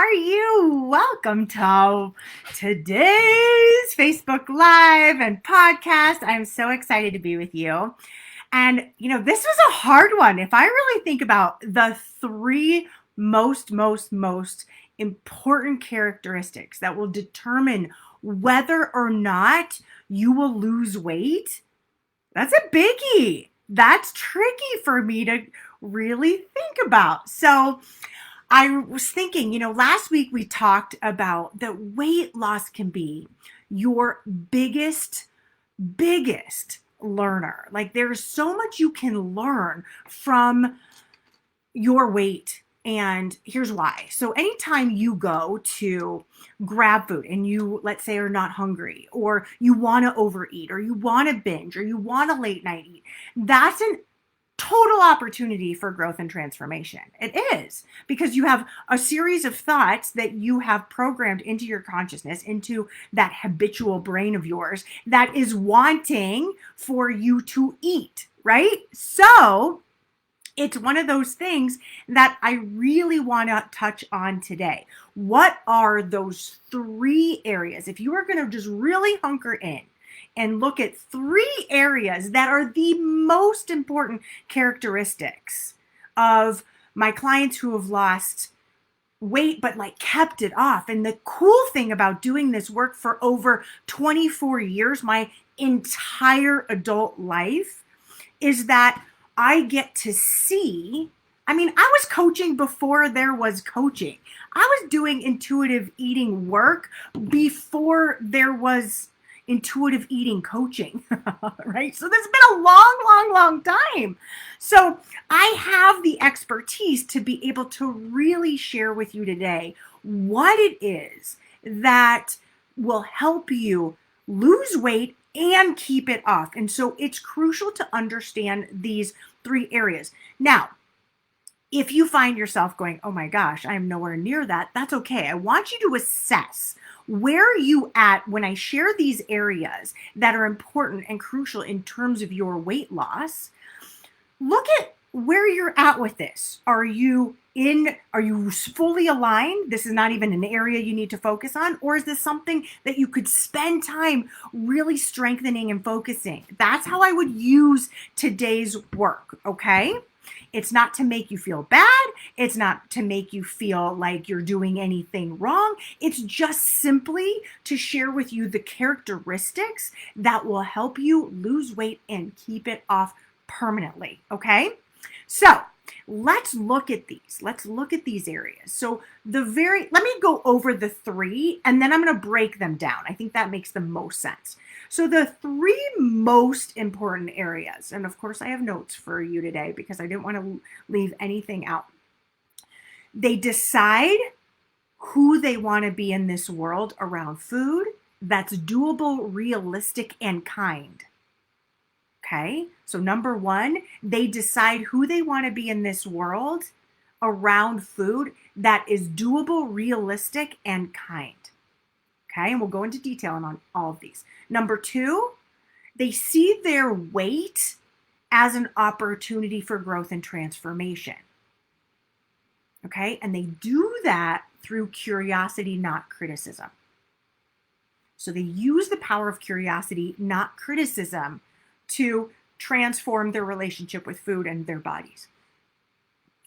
are you? Welcome to today's Facebook Live and podcast. I'm so excited to be with you. And, this was a hard one. If I really think about the three most important characteristics that will determine whether or not you will lose weight, that's a biggie. That's tricky for me to really think about. So I was thinking, last week we talked about that weight loss can be your biggest learner. Like there's so much you can learn from your weight. And here's why. So anytime you go to grab food and you, let's say, are not hungry, or you want to overeat, or you want to binge, or you want to late night eat, that's an total opportunity for growth and transformation. It is, because you have a series of thoughts that you have programmed into your consciousness, into that habitual brain of yours that is wanting for you to eat, right? So it's one of those things that I really want to touch on today. What are those three areas? If you are going to just really hunker in and look at three areas that are the most important characteristics of my clients who have lost weight but kept it off. And the cool thing about doing this work for over 24 years, my entire adult life, is that I get to see, I was coaching before there was coaching. I was doing intuitive eating work before there was intuitive eating coaching, right? So this has been a long time. So I have the expertise to be able to really share with you today what it is that will help you lose weight and keep it off. And so it's crucial to understand these three areas. Now, if you find yourself going, oh my gosh, I am nowhere near that, that's okay. I want you to assess where are you at when I share these areas that are important and crucial in terms of your weight loss. Look at where you're at with this. Are you fully aligned? This is not even an area you need to focus on, or is this something that you could spend time really strengthening and focusing? That's how I would use today's work, okay? It's not to make you feel bad. It's not to make you feel like you're doing anything wrong. It's just simply to share with you the characteristics that will help you lose weight and keep it off permanently, okay? So let's look at these. Let's look at these areas. So let me go over the three, and then I'm going to break them down. I think that makes the most sense. So the three most important areas, and of course I have notes for you today because I didn't want to leave anything out. They decide who they want to be in this world around food that's doable, realistic, and kind. Okay, so number one, they decide who they want to be in this world around food that is doable, realistic, and kind. Okay, and we'll go into detail on all of these. Number two, they see their weight as an opportunity for growth and transformation. Okay, and they do that through curiosity, not criticism. So they use the power of curiosity, not criticism, to transform their relationship with food and their bodies.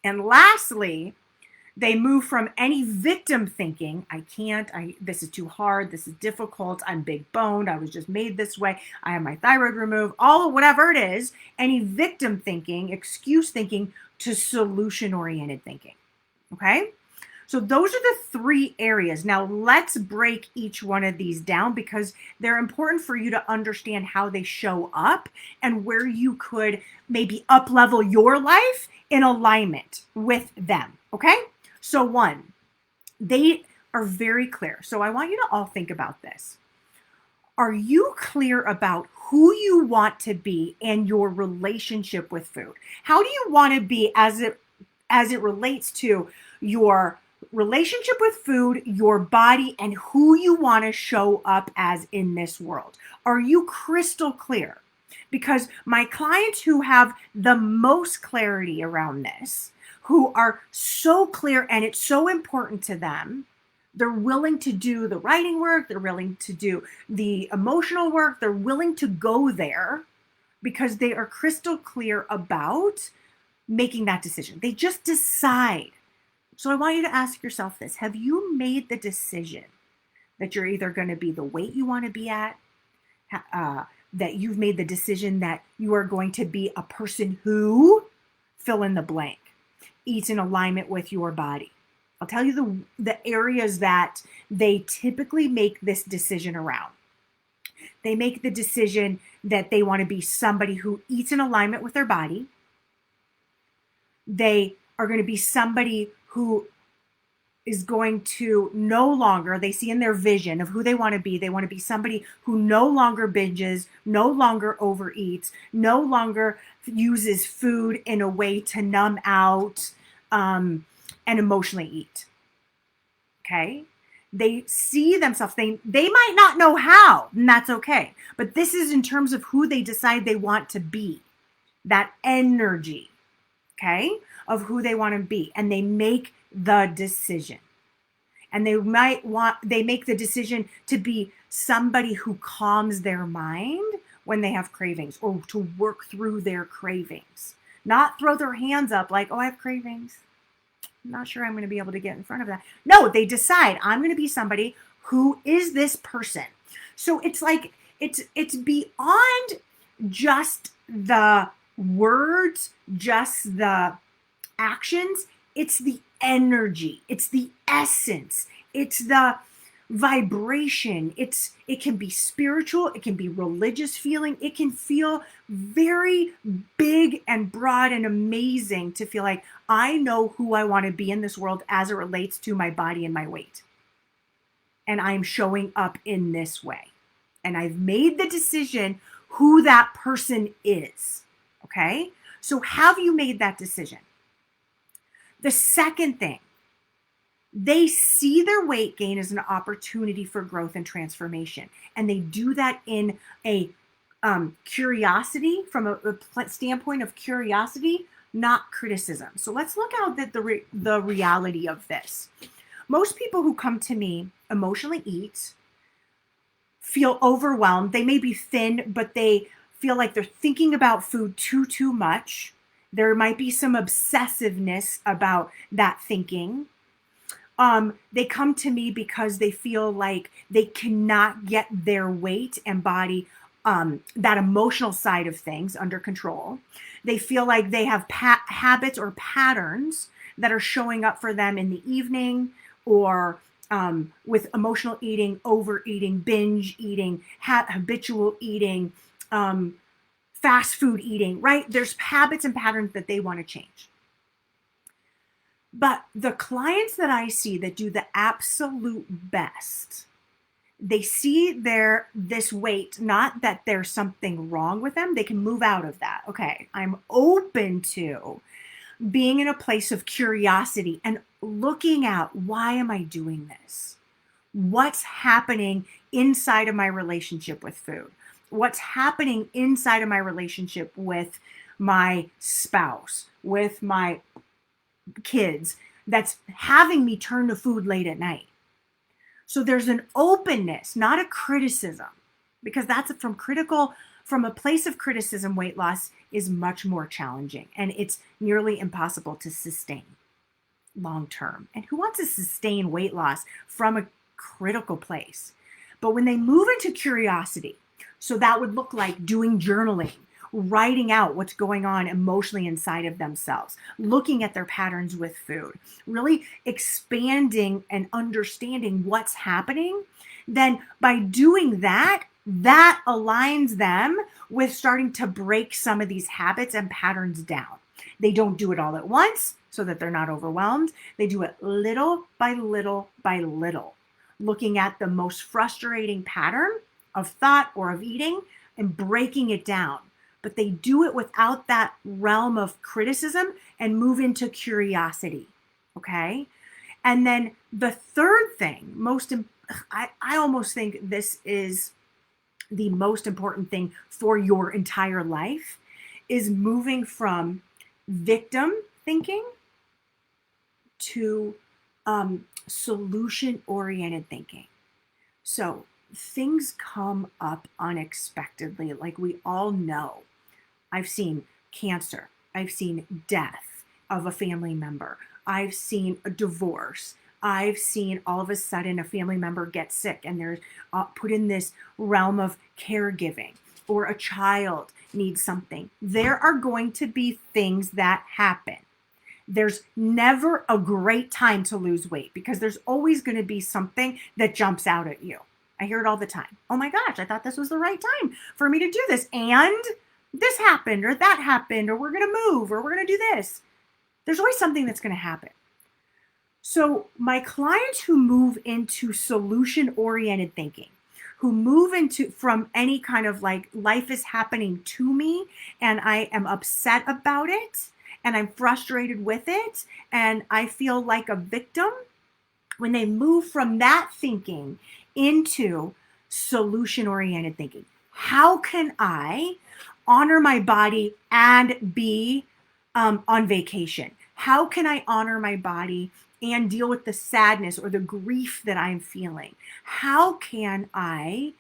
And lastly, they move from any victim thinking, this is too hard, this is difficult, I'm big boned, I was just made this way, I have my thyroid removed, whatever it is, any victim thinking, excuse thinking, to solution-oriented thinking, okay? So those are the three areas. Now let's break each one of these down because they're important for you to understand how they show up and where you could maybe up-level your life in alignment with them, okay? So one, they are very clear. So I want you to all think about this. Are you clear about who you want to be and your relationship with food? How do you want to be as it relates to your relationship with food, your body, and who you want to show up as in this world? Are you crystal clear? Because my clients who have the most clarity around this, who are so clear and it's so important to them. They're willing to do the writing work. They're willing to do the emotional work. They're willing to go there because they are crystal clear about making that decision. They just decide. So I want you to ask yourself this. Have you made the decision that you're either going to be the weight you want to be at, that you've made the decision that you are going to be a person who, fill in the blank, eats in alignment with your body? I'll tell you the areas that they typically make this decision around. They make the decision that they want to be somebody who eats in alignment with their body. They are going to be somebody who is going to no longer, they see in their vision of who they want to be somebody who no longer binges, no longer overeats, no longer uses food in a way to numb out and emotionally eat. Okay? They see themselves, they might not know how, and that's okay. But this is in terms of who they decide they want to be, that energy, okay, of who they want to be. And they make the decision. And they make the decision to be somebody who calms their mind when they have cravings, or to work through their cravings. Not throw their hands up like, oh, I have cravings. I'm not sure I'm going to be able to get in front of that. No, they decide, I'm going to be somebody who is this person. So it's like, it's beyond just the words, just the actions. It's the energy. It's the essence. It's the vibration. It can be spiritual. It can be religious feeling. It can feel very big and broad and amazing to feel like I know who I want to be in this world as it relates to my body and my weight. And I'm showing up in this way. And I've made the decision who that person is. Okay? So have you made that decision? The second thing, they see their weight gain as an opportunity for growth and transformation. And they do that in a curiosity, from a standpoint of curiosity, not criticism. So let's look at the reality of this. Most people who come to me emotionally eat, feel overwhelmed. They may be thin, but they feel like they're thinking about food too much. There might be some obsessiveness about that thinking. They come to me because they feel like they cannot get their weight and body, that emotional side of things, under control. They feel like they have habits or patterns that are showing up for them in the evening, or with emotional eating, overeating, binge eating, habitual eating, fast food eating, right? There's habits and patterns that they want to change. But the clients that I see that do the absolute best, they see this weight, not that there's something wrong with them. They can move out of that. Okay, I'm open to being in a place of curiosity and looking at, why am I doing this? What's happening inside of my relationship with food? What's happening inside of my relationship with my spouse, with my kids, that's having me turn to food late at night? So there's an openness, not a criticism, because that's from a place of criticism. Weight loss is much more challenging, and it's nearly impossible to sustain long term. And who wants to sustain weight loss from a critical place? But when they move into curiosity, so that would look like doing journaling, writing out what's going on emotionally inside of themselves, looking at their patterns with food, really expanding and understanding what's happening, then by doing that aligns them with starting to break some of these habits and patterns down. They don't do it all at once so that they're not overwhelmed. They do it little by little by little, looking at the most frustrating pattern of thought or of eating and breaking it down. But they do it without that realm of criticism and move into curiosity. Okay? And then the third thing, I almost think this is the most important thing for your entire life, is moving from victim thinking to solution-oriented thinking. So things come up unexpectedly, like we all know. I've seen cancer. I've seen death of a family member. I've seen a divorce. I've seen all of a sudden a family member get sick and they're put in this realm of caregiving, or a child needs something. There are going to be things that happen. There's never a great time to lose weight because there's always going to be something that jumps out at you. I hear it all the time. Oh my gosh, I thought this was the right time for me to do this. And this happened, or that happened, or we're going to move, or we're going to do this. There's always something that's going to happen. So my clients who move into solution-oriented thinking, who move into from any kind of like life is happening to me and I am upset about it and I'm frustrated with it and I feel like a victim, when they move from that thinking into solution-oriented thinking, how can I honor my body and be on vacation? How can I honor my body and deal with the sadness or the grief that I'm feeling? How can I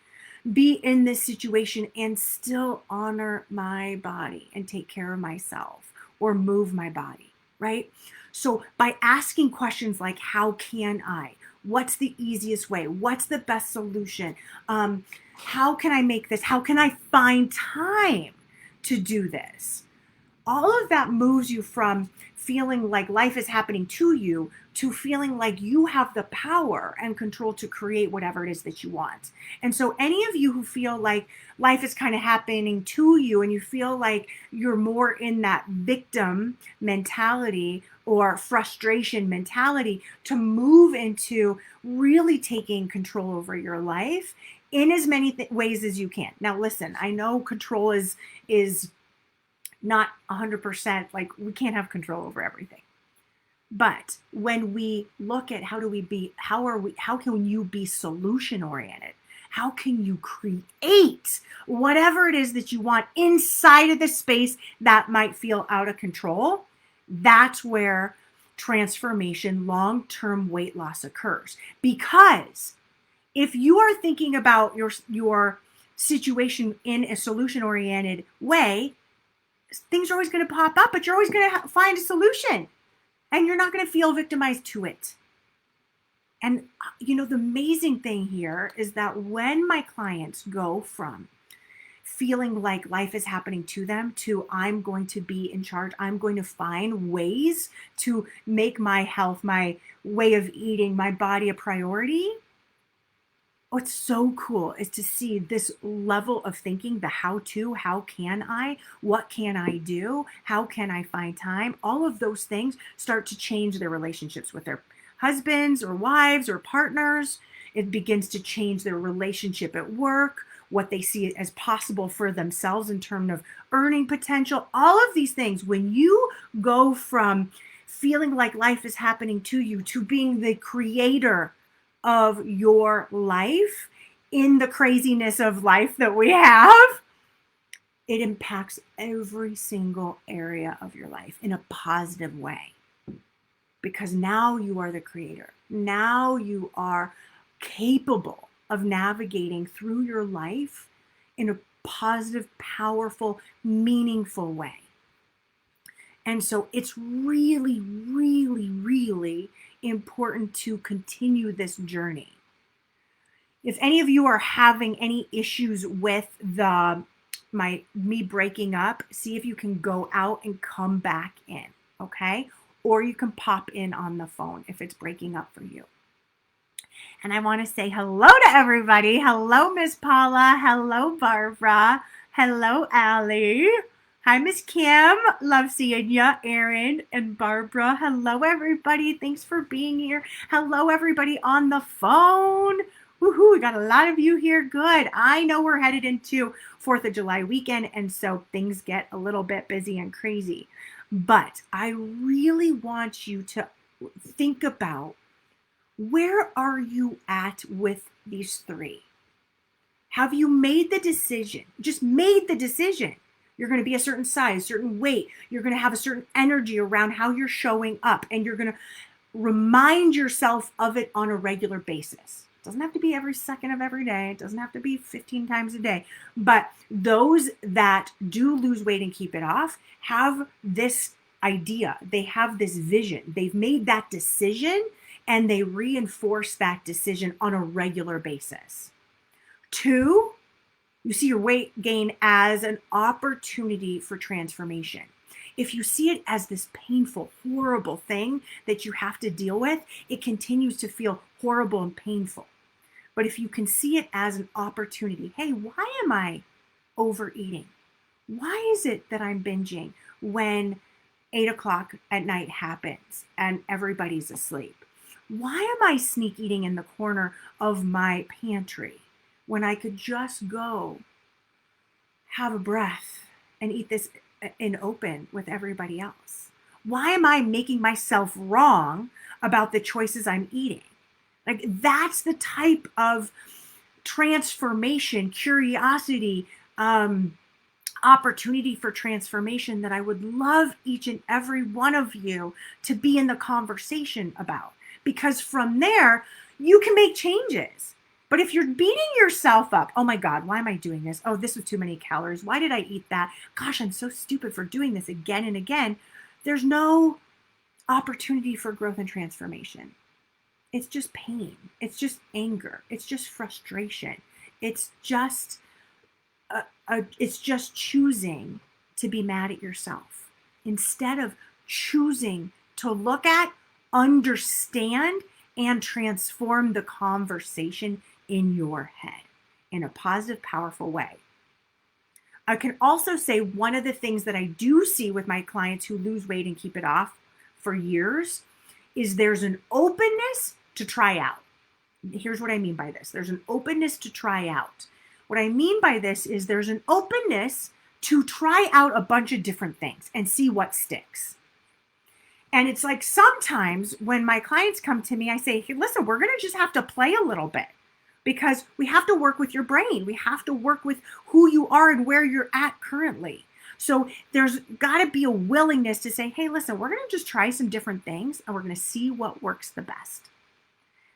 be in this situation and still honor my body and take care of myself or move my body, right? So by asking questions like, how can I? What's the easiest way? What's the best solution? How can I make this? How can I find time to do this? All of that moves you from feeling like life is happening to you to feeling like you have the power and control to create whatever it is that you want. And so any of you who feel like life is kind of happening to you and you feel like you're more in that victim mentality or frustration mentality, to move into really taking control over your life in as many ways as you can. Now, listen, I know control is not 100%, like we can't have control over everything. But when we look at how can you be solution oriented? How can you create whatever it is that you want inside of the space that might feel out of control? That's where transformation, long-term weight loss occurs. Because if you are thinking about your situation in a solution-oriented way, things are always going to pop up, but you're always going to find a solution and you're not going to feel victimized to it. And the amazing thing here is that when my clients go from feeling like life is happening to them to I'm going to be in charge, I'm going to find ways to make my health, my way of eating, my body a priority, what's so cool is to see this level of thinking, the how can I, what can I do, how can I find time? All of those things start to change their relationships with their husbands or wives or partners. It begins to change their relationship at work, what they see as possible for themselves in terms of earning potential. All of these things, when you go from feeling like life is happening to you to being the creator of your life in the craziness of life that we have, it impacts every single area of your life in a positive way. Because now you are the creator. Now you are capable of navigating through your life in a positive, powerful, meaningful way. And so it's really, really, really important to continue this journey. If any of you are having any issues with me breaking up, see if you can go out and come back in, okay? Or you can pop in on the phone if it's breaking up for you. And I want to say hello to everybody. Hello, Miss Paula. Hello, Barbara. Hello, Allie. Hi, Miss Kim. Love seeing you. Erin and Barbara. Hello, everybody. Thanks for being here. Hello, everybody on the phone. Woohoo, we got a lot of you here. Good. I know we're headed into 4th of July weekend, and so things get a little bit busy and crazy. But I really want you to think about, where are you at with these three? Have you made the decision? Just made the decision. You're going to be a certain size, certain weight. You're going to have a certain energy around how you're showing up. And you're going to remind yourself of it on a regular basis. It doesn't have to be every second of every day. It doesn't have to be 15 times a day. But those that do lose weight and keep it off have this idea. They have this vision. They've made that decision and they reinforce that decision on a regular basis. 2, you see your weight gain as an opportunity for transformation. If you see it as this painful, horrible thing that you have to deal with, it continues to feel horrible and painful. But if you can see it as an opportunity, hey, why am I overeating? Why is it that I'm binging when 8 o'clock at night happens and everybody's asleep? Why am I sneak eating in the corner of my pantry when I could just go have a breath and eat this in open with everybody else? Why am I making myself wrong about the choices I'm eating? Like, that's the type of transformation, curiosity, opportunity for transformation that I would love each and every one of you to be in the conversation about. Because from there, you can make changes. But if you're beating yourself up, oh my God, why am I doing this? Oh, this was too many calories. Why did I eat that? Gosh, I'm so stupid for doing this again and again. There's no opportunity for growth and transformation. It's just pain. It's just anger. It's just frustration. It's just choosing to be mad at yourself instead of choosing to look at, understand, and transform the conversation in your head in a positive, powerful way. I can also say one of the things that I do see with my clients who lose weight and keep it off for years is there's an openness to try out. Here's what I mean by this. There's an openness to try out. What I mean by this is there's an openness to try out a bunch of different things and see what sticks. And it's like sometimes when my clients come to me, I say, hey, listen, we're going to just have to play a little bit because we have to work with your brain. We have to work with who you are and where you're at currently. So there's got to be a willingness to say, hey, listen, we're going to just try some different things and we're going to see what works the best.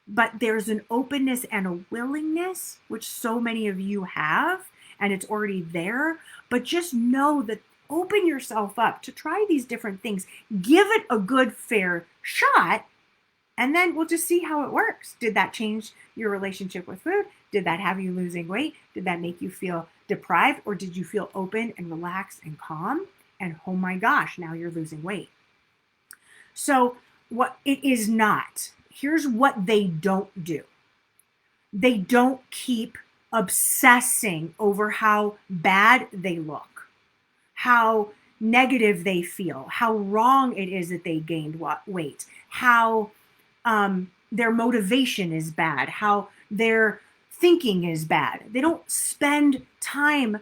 But there's an openness and a willingness, which so many of you have, and it's already there. But just know that open yourself up to try these different things. Give it a good, fair shot, and then we'll just see how it works. Did that change your relationship with food? Did that have you losing weight? Did that make you feel deprived? Or did you feel open and relaxed and calm? And oh my gosh, now you're losing weight. So what it is not, here's what they don't do. They don't keep obsessing over how bad they look, how negative they feel, how wrong it is that they gained weight, how their motivation is bad, how their thinking is bad. They don't spend time.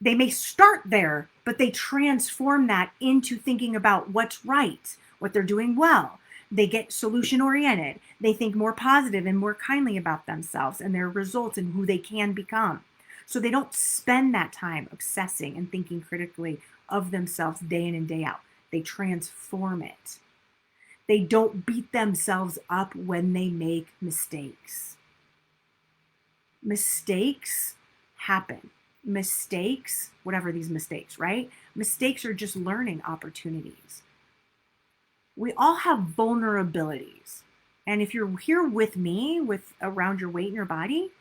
They may start there, but they transform that into thinking about what's right, what they're doing well. They get solution oriented. They think more positive and more kindly about themselves and their results and who they can become. So they don't spend that time obsessing and thinking critically of themselves day in and day out. They transform it. They don't beat themselves up when they make mistakes. Mistakes happen. Mistakes, whatever these mistakes, right? Mistakes are just learning opportunities. We all have vulnerabilities. And if you're here with me with around your weight in your body,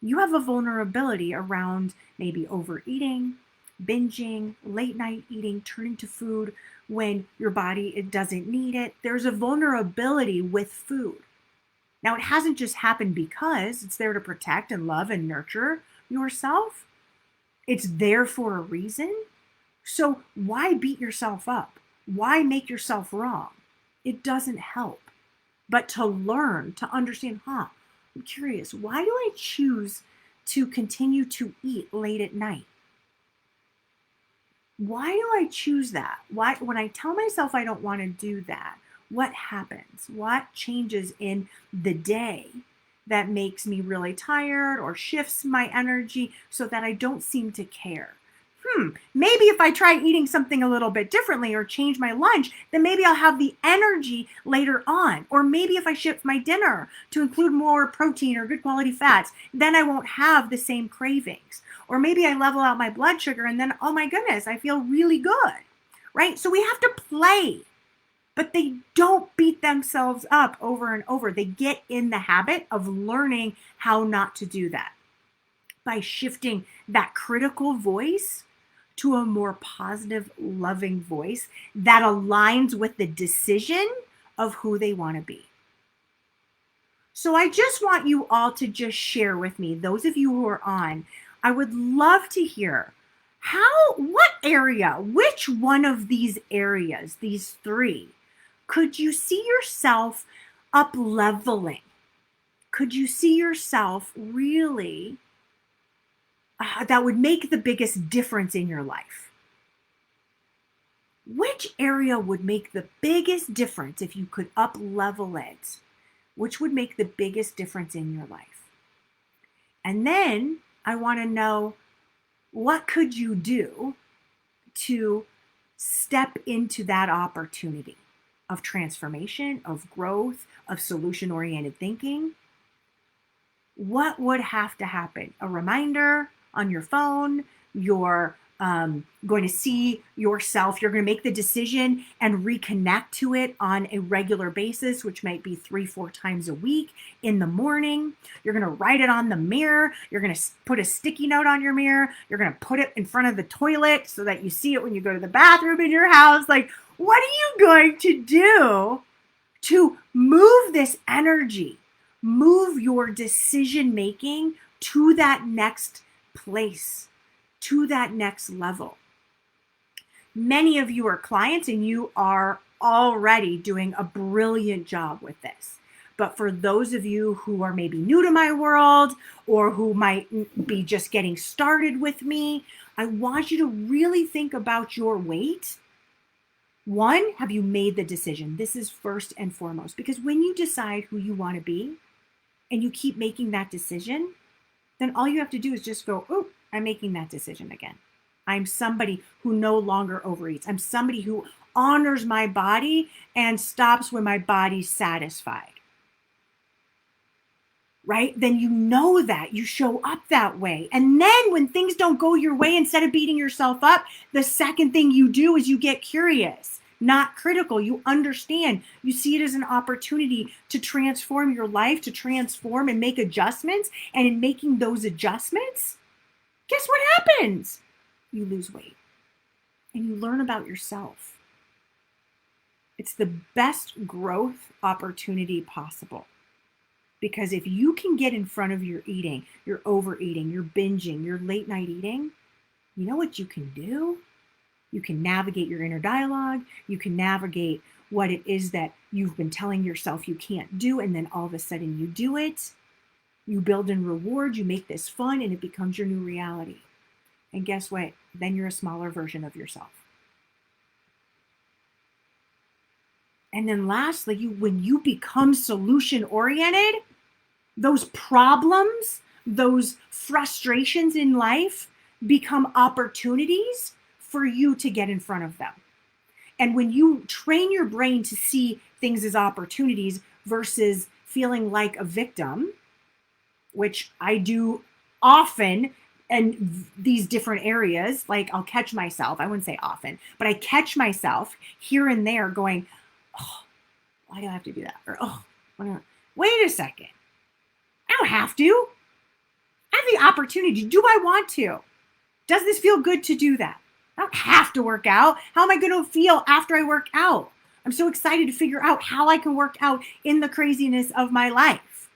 you have a vulnerability around maybe overeating, binging, late night eating, turning to food when your body it doesn't need it. There's a vulnerability with food. Now, it hasn't just happened because it's there to protect and love and nurture yourself. It's there for a reason. So why beat yourself up? Why make yourself wrong? It doesn't help. But to learn, to understand, I'm curious, why do I choose to continue to eat late at night? Why do I choose that? Why, when I tell myself I don't want to do that, what happens? What changes in the day that makes me really tired or shifts my energy so that I don't seem to care? maybe if I try eating something a little bit differently or change my lunch, then maybe I'll have the energy later on. Or maybe if I shift my dinner to include more protein or good quality fats, then I won't have the same cravings. Or maybe I level out my blood sugar and then, oh my goodness, I feel really good, right? So we have to play, but they don't beat themselves up over and over. They get in the habit of learning how not to do that by shifting that critical voice to a more positive, loving voice that aligns with the decision of who they want to be. So I just want you all to just share with me, those of you who are on, I would love to hear what area, which one of these areas, these three, could you see yourself up leveling? Could you see yourself really that would make the biggest difference in your life? Which area would make the biggest difference if you could up level it? Which would make the biggest difference in your life? And then I want to know, what could you do to step into that opportunity of transformation, of growth, of solution-oriented thinking? What would have to happen? A reminder on your phone, you're going to see yourself, you're going to make the decision and reconnect to it on a regular basis, which might be 3-4 times a week in the morning. You're going to write it on the mirror. You're going to put a sticky note on your mirror. You're going to put it in front of the toilet so that you see it when you go to the bathroom in your house. Like, what are you going to do to move this energy, move your decision making to that next place, to that next level? Many of you are clients and you are already doing a brilliant job with this. But for those of you who are maybe new to my world or who might be just getting started with me, I want you to really think about your weight. One, have you made the decision? This is first and foremost, because when you decide who you want to be and you keep making that decision, then all you have to do is just go, oh, I'm making that decision again. I'm somebody who no longer overeats. I'm somebody who honors my body and stops when my body's satisfied. Right? Then you know that. You show up that way. And then when things don't go your way, instead of beating yourself up, the second thing you do is you get curious, not critical. You understand. You see it as an opportunity to transform your life, to transform and make adjustments. And in making those adjustments, guess what happens? You lose weight and you learn about yourself. It's the best growth opportunity possible. Because if you can get in front of your eating, your overeating, your binging, your late night eating, you know what you can do? You can navigate your inner dialogue. You can navigate what it is that you've been telling yourself you can't do. And then all of a sudden you do it. You build in reward. You make this fun and it becomes your new reality. And guess what? Then you're a smaller version of yourself. And then lastly, when you become solution-oriented, those problems, those frustrations in life become opportunities for you to get in front of them. And when you train your brain to see things as opportunities versus feeling like a victim, which I do often in these different areas, like I'll catch myself, I wouldn't say often, but I catch myself here and there going, oh, why do I have to do that? Or, oh, wait a second. I don't have to. I have the opportunity. Do I want to? Does this feel good to do that? I don't have to work out. How am I going to feel after I work out? I'm so excited to figure out how I can work out in the craziness of my life.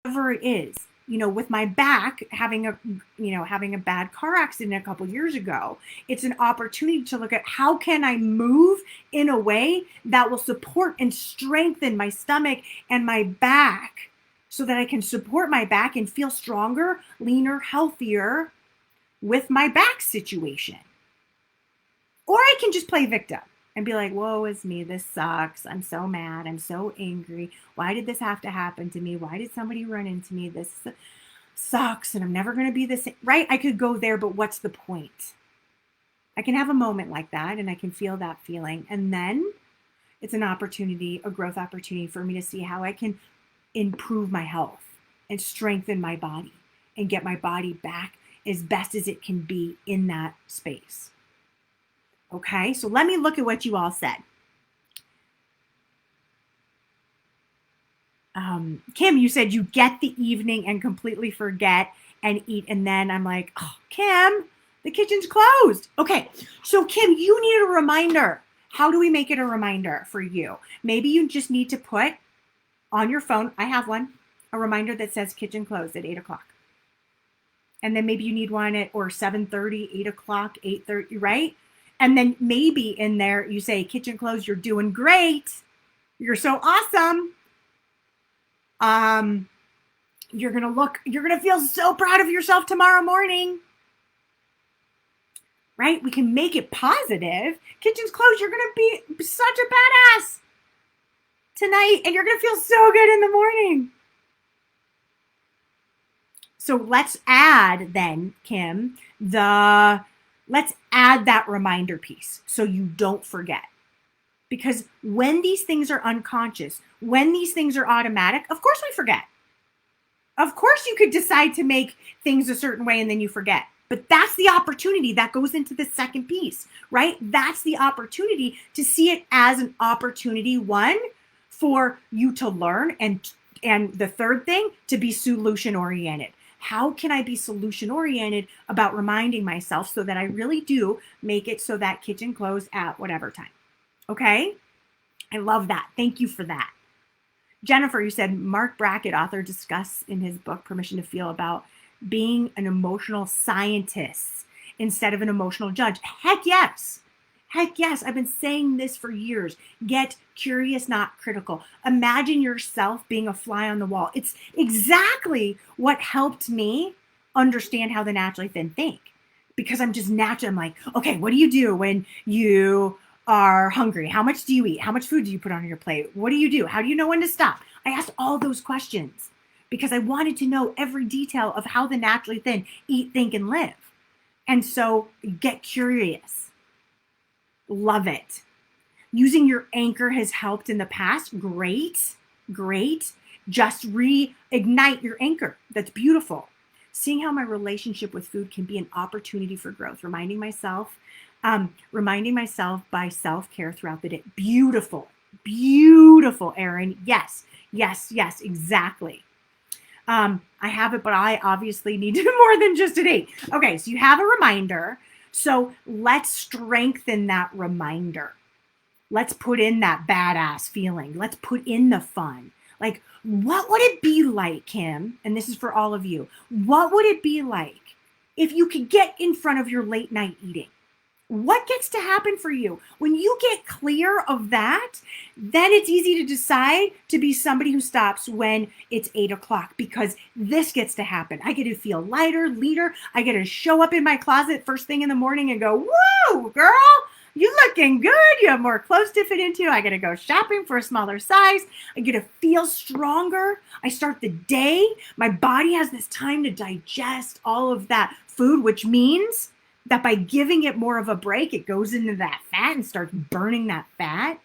Whatever it is. With my back having a bad car accident a couple years ago, it's an opportunity to look at how can I move in a way that will support and strengthen my stomach and my back so that I can support my back and feel stronger, leaner, healthier with my back situation. Or I can just play victim and be like, woe is me, this sucks. I'm so mad. I'm so angry. Why did this have to happen to me? Why did somebody run into me? sucks and I'm never going to be the same, right? I could go there, but what's the point? I can have a moment like that and I can feel that feeling. And then it's an opportunity, a growth opportunity for me to see how I can improve my health and strengthen my body and get my body back as best as it can be in that space. Okay, so let me look at what you all said. Kim, you said you get the evening and completely forget and eat. And then I'm like, oh, Kim, the kitchen's closed. Okay, so Kim, you need a reminder. How do we make it a reminder for you? Maybe you just need to put on your phone, I have one, a reminder that says kitchen closed at 8 o'clock. And then maybe you need one at or 7:30, 8 o'clock, 8:30, right? And then maybe in there you say kitchen closed, you're doing great. You're so awesome. You're going to feel so proud of yourself tomorrow morning. Right? We can make it positive. Kitchen's closed. You're going to be such a badass tonight and you're going to feel so good in the morning. So let's add then, Kim, let's add that reminder piece so you don't forget. Because when these things are unconscious, when these things are automatic, of course we forget. Of course you could decide to make things a certain way and then you forget. But that's the opportunity that goes into the second piece, right? That's the opportunity to see it as an opportunity, one, for you to learn, and the third thing, to be solution oriented. How can I be solution oriented about reminding myself so that I really do make it so that kitchen closed at whatever time? Okay? I love that. Thank you for that. Jennifer, you said Mark Brackett, author, discuss in his book, Permission to Feel, about being an emotional scientist instead of an emotional judge. Heck yes. Heck yes. I've been saying this for years. Get curious, not critical. Imagine yourself being a fly on the wall. It's exactly what helped me understand how the naturally thin think. Because I'm just natural. I'm like, okay, what do you do when you are hungry? How much do you eat? How much food do you put on your plate? What do you do? How do you know when to stop? I asked all those questions because I wanted to know every detail of how the naturally thin eat, think, and live. And so get curious. Love it. Using your anchor has helped in the past. Great, great. Just reignite your anchor. That's beautiful. Seeing how my relationship with food can be an opportunity for growth. Reminding myself by self-care throughout the day. Beautiful, beautiful, Erin. Yes, yes, yes, exactly. I have it, but I obviously need to do more than just an 8. Okay, so you have a reminder. So let's strengthen that reminder. Let's put in that badass feeling. Let's put in the fun. Like, what would it be like, Kim? And this is for all of you. What would it be like if you could get in front of your late night eating? What gets to happen for you? When you get clear of that, then it's easy to decide to be somebody who stops when it's 8 o'clock, because this gets to happen. I get to feel lighter, leader. I get to show up in my closet first thing in the morning and go, whoa, girl, you looking good. You have more clothes to fit into. I get to go shopping for a smaller size. I get to feel stronger. I start the day. My body has this time to digest all of that food, which means that by giving it more of a break, it goes into that fat and starts burning that fat.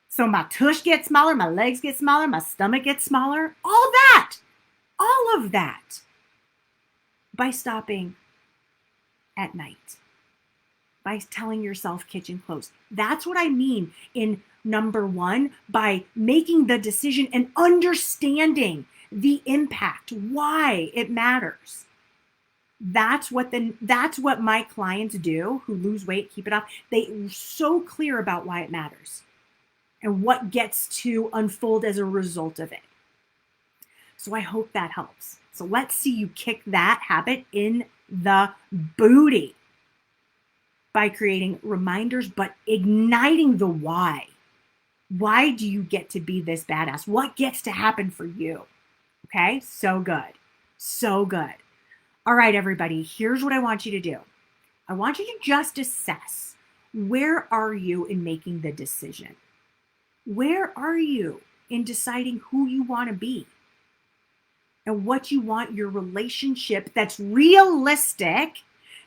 So my tush gets smaller, my legs get smaller, my stomach gets smaller. All of that by stopping at night, by telling yourself kitchen closed. That's what I mean in number 1, by making the decision and understanding the impact, why it matters. That's what my clients do who lose weight, keep it off. They're so clear about why it matters and what gets to unfold as a result of it. So I hope that helps. So let's see you kick that habit in the booty by creating reminders, but igniting the why. Why do you get to be this badass? What gets to happen for you? Okay, so good. So good. All right, everybody, here's what I want you to do. I want you to just assess, where are you in making the decision? Where are you in deciding who you want to be? and what you want your relationship that's realistic,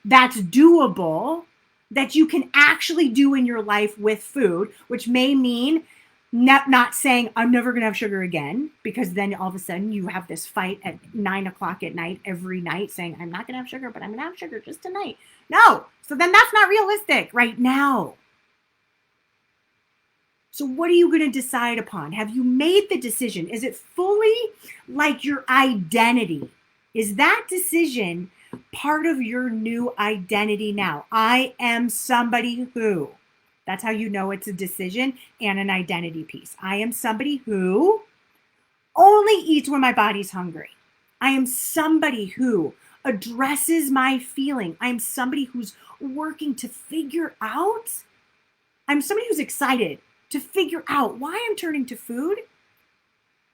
that's doable, that you can actually do in your life with food, which may mean not saying I'm never going to have sugar again, because then all of a sudden you have this fight at 9:00 at night every night saying I'm not going to have sugar, but I'm going to have sugar just tonight. No. So then that's not realistic right now. So what are you going to decide upon? Have you made the decision? Is it fully like your identity? Is that decision part of your new identity now? I am somebody who. That's how you know it's a decision and an identity piece. I am somebody who only eats when my body's hungry. I am somebody who addresses my feeling. I am somebody who's working to figure out. I'm somebody who's excited to figure out why I'm turning to food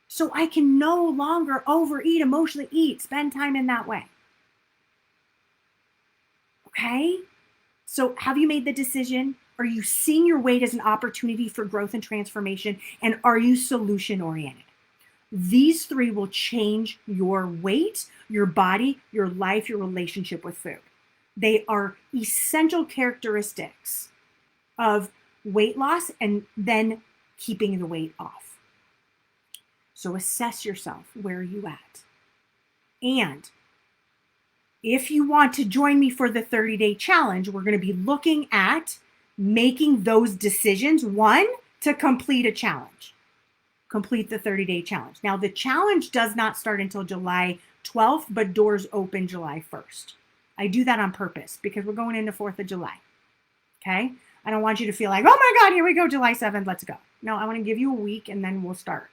so I can no longer overeat, emotionally eat, spend time in that way. Okay? So have you made the decision? Are you seeing your weight as an opportunity for growth and transformation? And are you solution oriented? These three will change your weight, your body, your life, your relationship with food. They are essential characteristics of weight loss and then keeping the weight off. So assess yourself. Where are you at? And if you want to join me for the 30-day challenge, we're going to be looking at making those decisions. One, to complete a challenge. Complete the 30-day challenge. Now, the challenge does not start until July 12th, but doors open July 1st. I do that on purpose because we're going into 4th of July. Okay? I don't want you to feel like, oh my God, here we go, July 7th, let's go. No, I want to give you a week and then we'll start.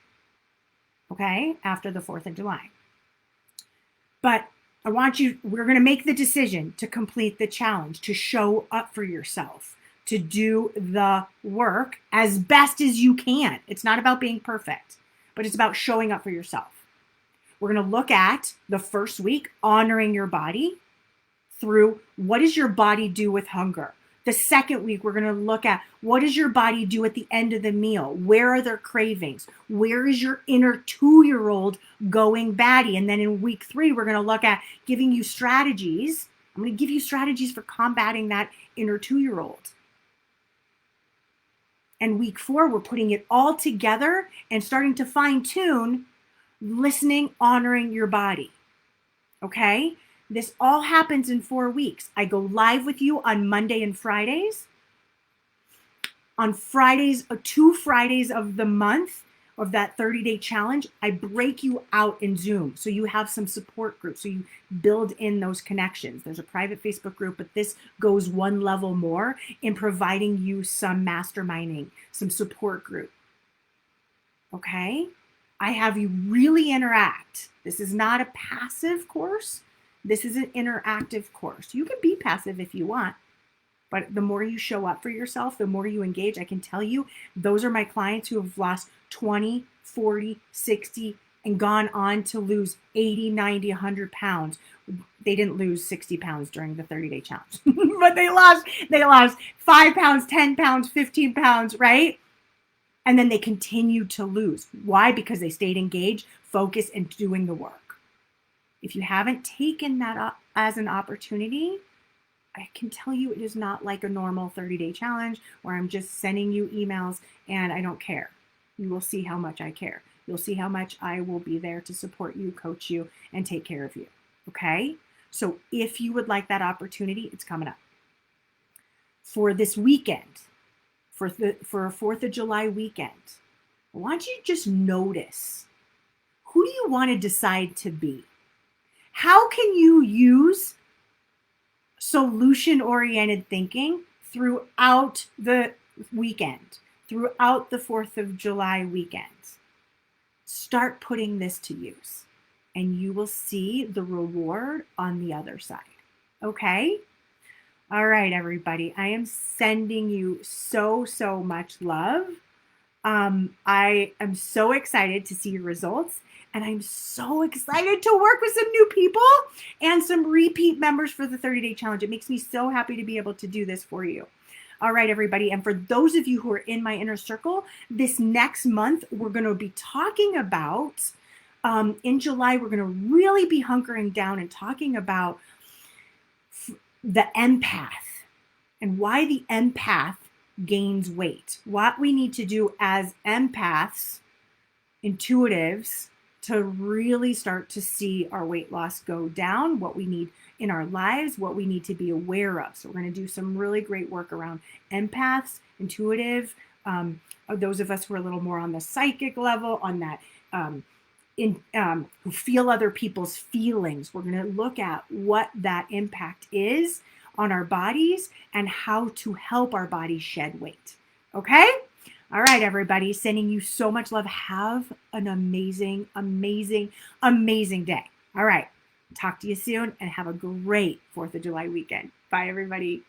Okay? After the 4th of July. But we're going to make the decision to complete the challenge, to show up for yourself, to do the work as best as you can. It's not about being perfect, but it's about showing up for yourself. We're going to look at the first week, honoring your body through what does your body do with hunger? The second week, we're going to look at what does your body do at the end of the meal? Where are their cravings? Where is your inner 2-year-old going batty? And then in week 3, we're going to look at giving you strategies. I'm going to give you strategies for combating that inner 2-year-old. And week 4, we're putting it all together and starting to fine tune, listening, honoring your body. Okay? This all happens in 4 weeks. I go live with you on Monday and Fridays. On Fridays, 2 Fridays of the month of that 30-day challenge, I break you out in Zoom. So you have some support groups. So you build in those connections. There's a private Facebook group, but this goes one level more in providing you some masterminding, some support group. Okay? I have you really interact. This is not a passive course. This is an interactive course. You can be passive if you want, but the more you show up for yourself, the more you engage. I can tell you, those are my clients who have lost 20, 40, 60, and gone on to lose 80, 90, 100 pounds. They didn't lose 60 pounds during the 30-day challenge, but they lost 5 pounds, 10 pounds, 15 pounds, right? And then they continued to lose. Why? Because they stayed engaged, focused, and doing the work. If you haven't taken that up as an opportunity, I can tell you it is not like a normal 30-day challenge where I'm just sending you emails and I don't care. You will see how much I care. You'll see how much I will be there to support you, coach you, and take care of you. Okay? So if you would like that opportunity, it's coming up. For this weekend, for a 4th of July weekend, I want you to just notice, who do you want to decide to be? How can you use solution-oriented thinking throughout the weekend, throughout the 4th of July weekend? Start putting this to use, and you will see the reward on the other side. Okay? All right, everybody. I am sending you so much love. I am so excited to see your results. And I'm so excited to work with some new people and some repeat members for the 30-day challenge. It makes me so happy to be able to do this for you. All right, everybody. And for those of you who are in my inner circle, this next month, we're going to be talking about In July, we're going to really be hunkering down and talking about the empath and why the empath gains weight. What we need to do as empaths, intuitives, to really start to see our weight loss go down, what we need in our lives, what we need to be aware of. So we're going to do some really great work around empaths, intuitive, those of us who are a little more on the psychic level, on that who feel other people's feelings. We're going to look at what that impact is on our bodies and how to help our bodies shed weight. Okay? All right, everybody. Sending you so much love. Have an amazing, amazing, amazing day. All right. Talk to you soon and have a great 4th of July weekend. Bye, everybody.